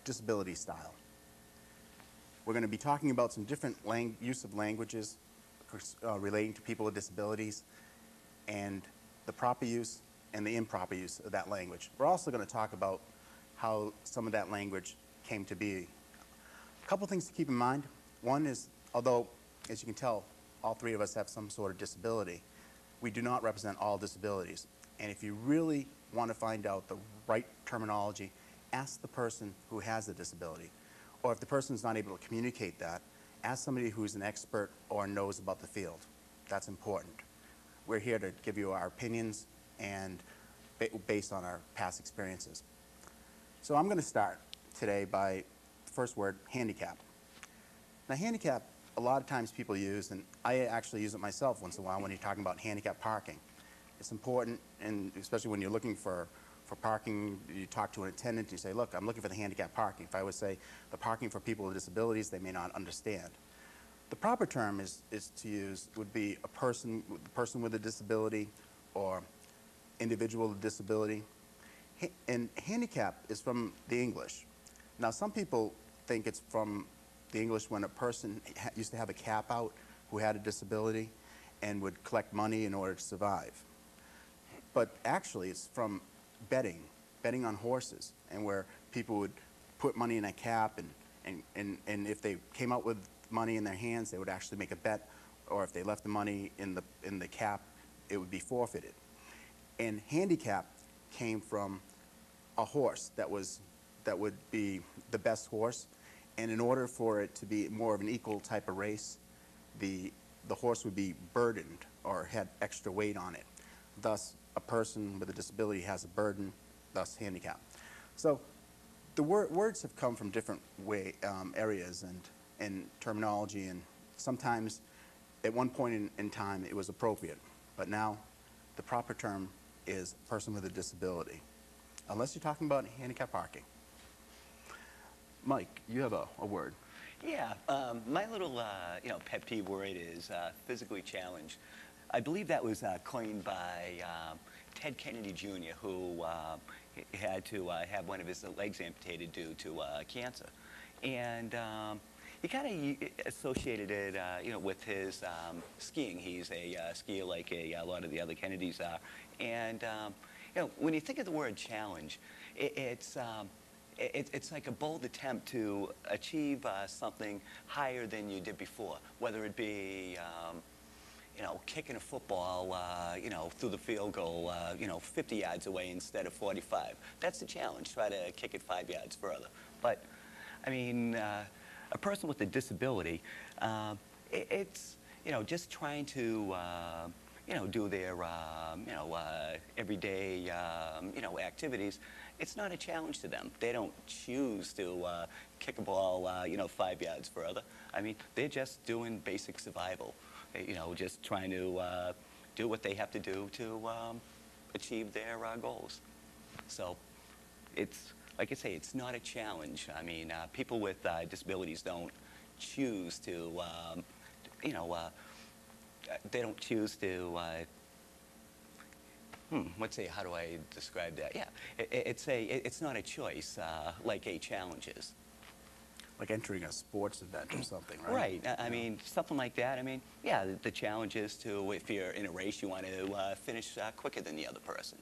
disability style. We're going to be talking about some different use of languages relating to people with disabilities and the proper use and the improper use of that language. We're also going to talk about how some of that language came to be. A couple things to keep in mind. One is, although, as you can tell, all three of us have some sort of disability, we do not represent all disabilities. And if you really want to find out the right terminology, ask the person who has a disability. Or if the person is not able to communicate that, ask somebody who's an expert or knows about the field. That's important. We're here to give you our opinions and based on our past experiences. So I'm going to start today by the first word, handicap. Now, handicap, a lot of times people use, and I actually use it myself once in a while when you're talking about handicap parking. It's important, and especially when you're looking for parking, you talk to an attendant, you say, look, I'm looking for the handicap parking. If I would say the parking for people with disabilities, they may not understand. The proper term would be a person with a disability or individual with disability. And handicap is from the English. Now, some people think it's from the English when a person used to have a cap out who had a disability and would collect money in order to survive. But actually, it's from betting on horses, and where people would put money in a cap, and if they came out with money in their hands, they would actually make a bet, or if they left the money in the cap, it would be forfeited. And handicap came from a horse that would be the best horse, and in order for it to be more of an equal type of race, the horse would be burdened or had extra weight on it. Thus, a person with a disability has a burden, thus handicap. So the words have come from different areas and terminology, and sometimes at one point in time it was appropriate, but now the proper term is person with a disability, unless you're talking about handicap parking. Mike, you have a word. Yeah, my little pet peeve word is physically challenged. I believe that was coined by Ted Kennedy Jr., who had to have one of his legs amputated due to cancer. And he kind of associated it, with his skiing. He's a skier like a lot of the other Kennedys are. And, when you think of the word challenge, it's like a bold attempt to achieve something higher than you did before, whether it be kicking a football, through the field goal, 50 yards away instead of 45. That's the challenge, try to kick it 5 yards further. But, I mean, a person with a disability, it's, just trying to, do their, everyday, activities. It's not a challenge to them. They don't choose to kick a ball, 5 yards further. I mean, they're just doing basic survival. Just trying to do what they have to do to achieve their goals. So it's, like I say, it's not a challenge. I mean, people with disabilities don't choose to, they don't choose to, let's say, how do I describe that? Yeah, it's not a choice like a challenge is. Like entering a sports event or something, right? Right. I mean, something like that. I mean, yeah, the challenge is to, if you're in a race, you want to finish quicker than the other person.